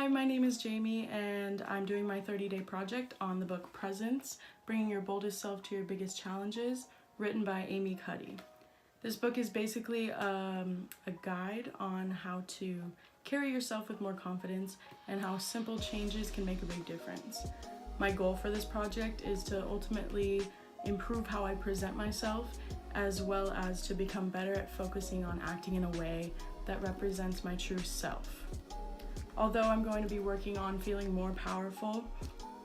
Hi, my name is Jamie and I'm doing my 30-day project on the book Presence, Bringing Your Boldest Self to Your Biggest Challenges, written by Cuddy. This book is basically a guide on how to carry yourself with more confidence and how simple changes can make a big difference. My goal for this project is to ultimately improve how I present myself, as well as to become better at focusing on acting in a way that represents my true self. Although I'm going to be working on feeling more powerful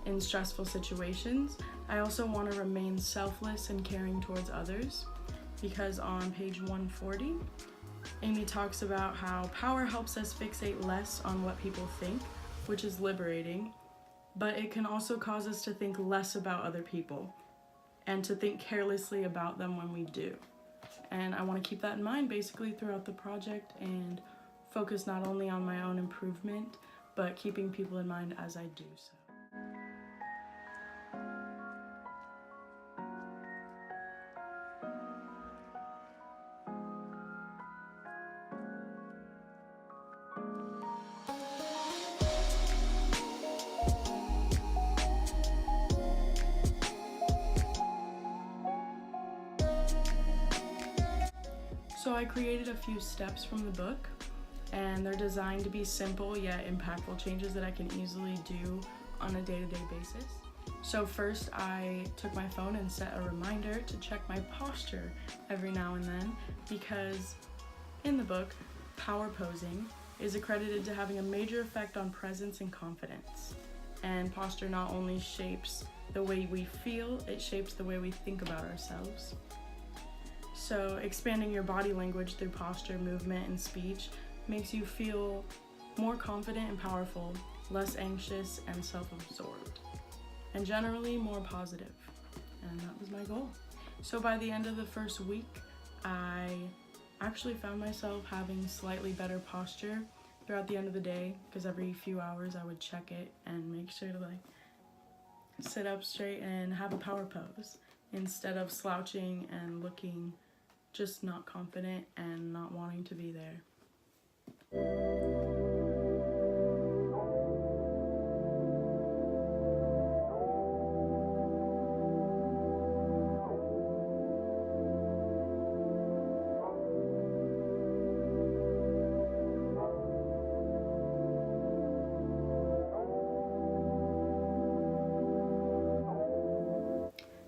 in stressful situations, I also want to remain selfless and caring towards others, because on page 140, Amy talks about how power helps us fixate less on what people think, which is liberating, but it can also cause us to think less about other people and to think carelessly about them when we do. And I want to keep that in mind basically throughout the project and focus not only on my own improvement, but keeping people in mind as I do so. So I created a few steps from the book, and they're designed to be simple yet impactful changes that I can easily do on a day-to-day basis. So first, I took my phone and set a reminder to check my posture every now and then, because in the book, power posing is accredited to having a major effect on presence and confidence. And posture not only shapes the way we feel, it shapes the way we think about ourselves. So expanding your body language through posture, movement, and speech makes you feel more confident and powerful, less anxious and self-absorbed, and generally more positive. And that was my goal. So by the end of the first week, I actually found myself having slightly better posture throughout the end of the day, because every few hours I would check it and make sure to sit up straight and have a power pose instead of slouching and looking just not confident and not wanting to be there.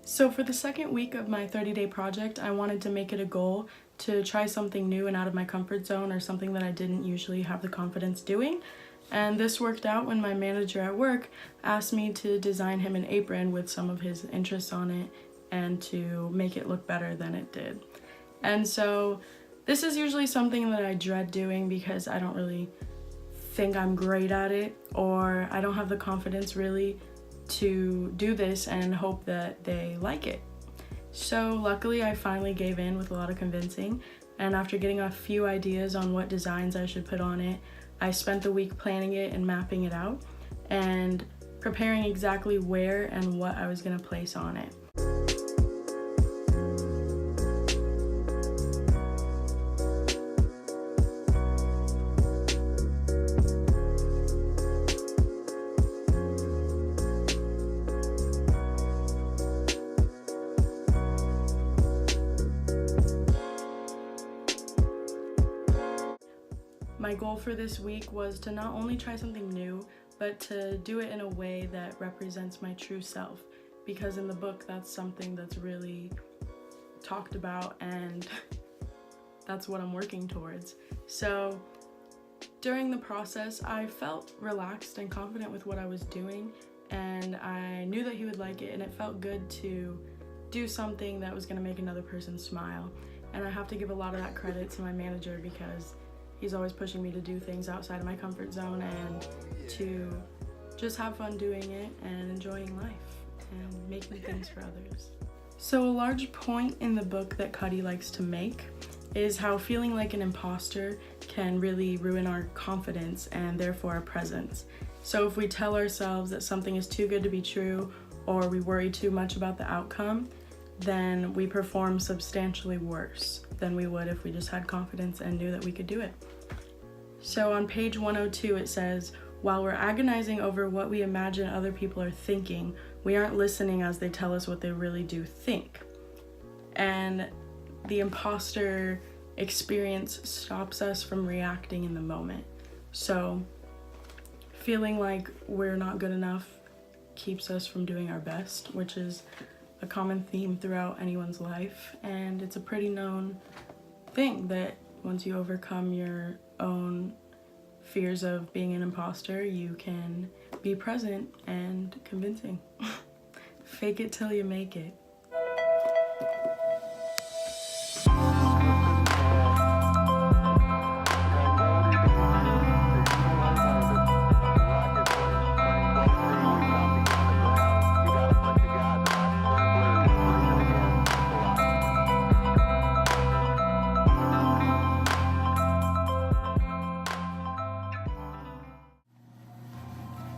So for the second week of my 30-day project, I wanted to make it a goal to try something new and out of my comfort zone, or something that I didn't usually have the confidence doing. And this worked out when my manager at work asked me to design him an apron with some of his interests on it and to make it look better than it did. And so this is usually something that I dread doing because I don't really think I'm great at it, or I don't have the confidence really to do this and hope that they like it. So luckily I finally gave in with a lot of convincing, and after getting a few ideas on what designs I should put on it, I spent the week planning it and mapping it out and preparing exactly where and what I was going to place on it. My goal for this week was to not only try something new, but to do it in a way that represents my true self, because in the book that's something that's really talked about, and that's what I'm working towards. So during the process, I felt relaxed and confident with what I was doing, and I knew that he would like it, and it felt good to do something that was going to make another person smile. And I have to give a lot of that credit to my manager, because he's always pushing me to do things outside of my comfort zone and to just have fun doing it and enjoying life and making things for others. So a large point in the book that Cuddy likes to make is how feeling like an imposter can really ruin our confidence and therefore our presence. So if we tell ourselves that something is too good to be true, or we worry too much about the outcome, then we perform substantially worse than we would if we just had confidence and knew that we could do it. So on page 102 it says, while we're agonizing over what we imagine other people are thinking, we aren't listening as they tell us what they really do think. And the imposter experience stops us from reacting in the moment. So feeling like we're not good enough keeps us from doing our best, which is a common theme throughout anyone's life. And it's a pretty known thing that once you overcome your own fears of being an imposter, you can be present and convincing. Fake it till you make it.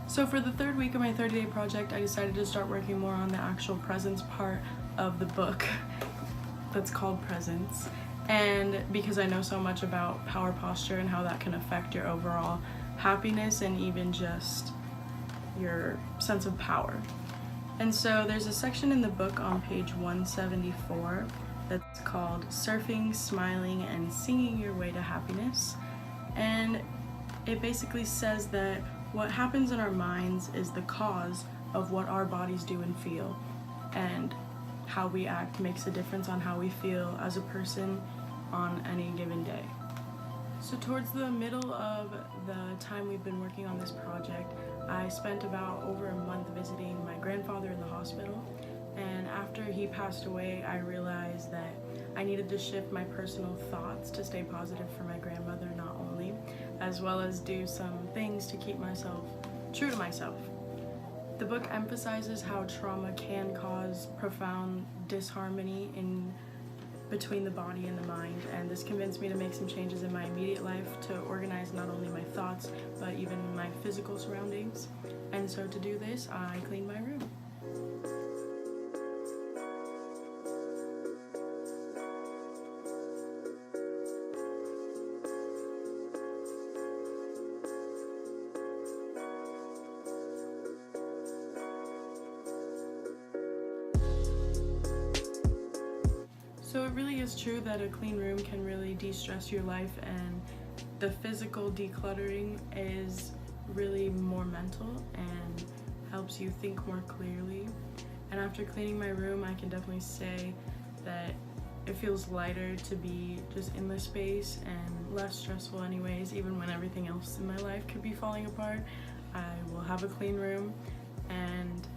So for the third week of my 30-day project, I decided to start working more on the actual presence part of the book that's called Presence. And because I know so much about power posture and how that can affect your overall happiness and even just your sense of power. And so there's a section in the book on page 174 that's called Surfing, Smiling, and Singing Your Way to Happiness. And it basically says that what happens in our minds is the cause of what our bodies do and feel, and how we act makes a difference on how we feel as a person on any given day. So towards the middle of the time we've been working on this project, I spent about over a month visiting my grandfather in the hospital, and after he passed away, I realized that I needed to shift my personal thoughts to stay positive for my grandmother not only, as well as do some things to keep myself true to myself. The book emphasizes how trauma can cause profound disharmony in between the body and the mind, and this convinced me to make some changes in my immediate life to organize not only my thoughts but even my physical surroundings. And so to do this, I cleaned my room. So it really is true that a clean room can really de-stress your life, and the physical decluttering is really more mental and helps you think more clearly. And after cleaning my room, I can definitely say that it feels lighter to be just in the space and less stressful anyways. Even when everything else in my life could be falling apart, I will have a clean room, and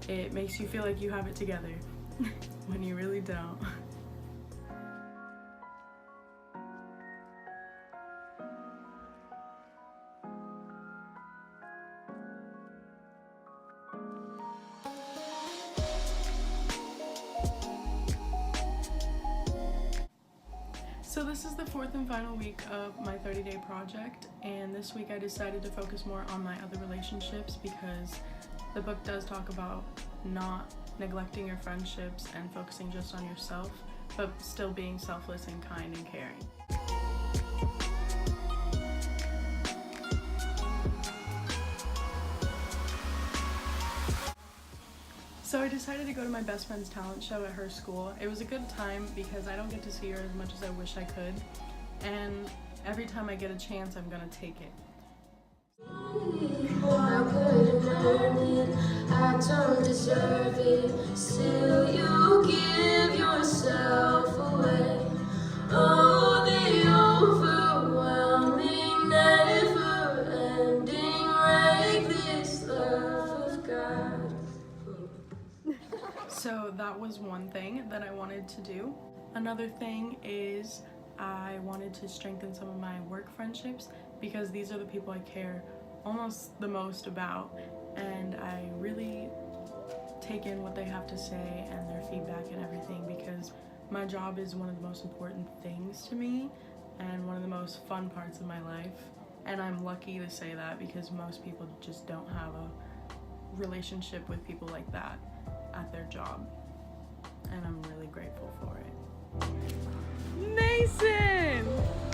it makes you feel like you have it together when you really don't. So this is the fourth and final week of my 30-day project, and this week I decided to focus more on my other relationships because the book does talk about not neglecting your friendships and focusing just on yourself, but still being selfless and kind and caring. So I decided to go to my best friend's talent show at her school. It was a good time because I don't get to see her as much as I wish I could, and every time I get a chance, I'm gonna take it. I couldn't earn it, I don't deserve it, still you give yourself away. Oh, the overwhelming, never-ending, reckless love of God. So that was one thing that I wanted to do. Another thing is I wanted to strengthen some of my work friendships because these are the people I care almost the most about, and I really take in what they have to say and their feedback and everything because my job is one of the most important things to me and one of the most fun parts of my life. And I'm lucky to say that because most people just don't have a relationship with people like that at their job, and I'm really grateful for it. Mason!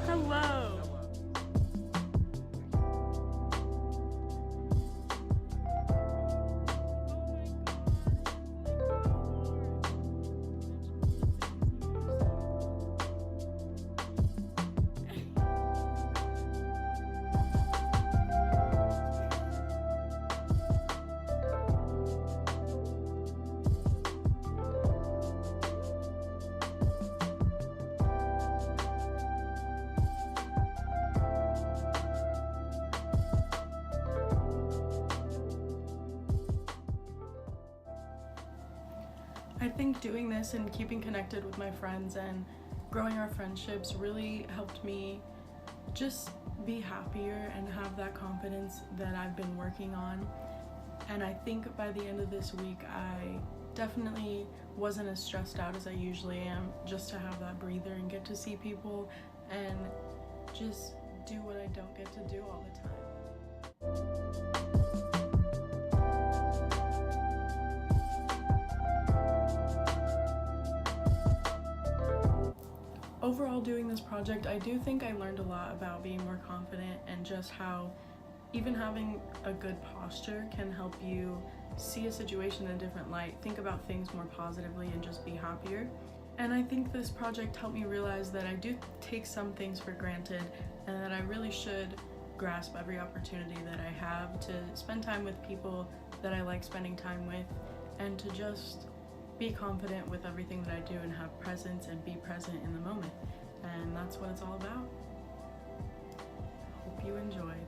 Hello! I think doing this and keeping connected with my friends and growing our friendships really helped me just be happier and have that confidence that I've been working on. And I think by the end of this week, I definitely wasn't as stressed out as I usually am, just to have that breather and get to see people and just do what I don't get to do all the time. Overall, doing this project, I do think I learned a lot about being more confident and just how even having a good posture can help you see a situation in a different light, think about things more positively, and just be happier. And I think this project helped me realize that I do take some things for granted and that I really should grasp every opportunity that I have to spend time with people that I like spending time with, and to just be confident with everything that I do and have presence and be present in the moment. And that's what it's all about. Hope you enjoyed.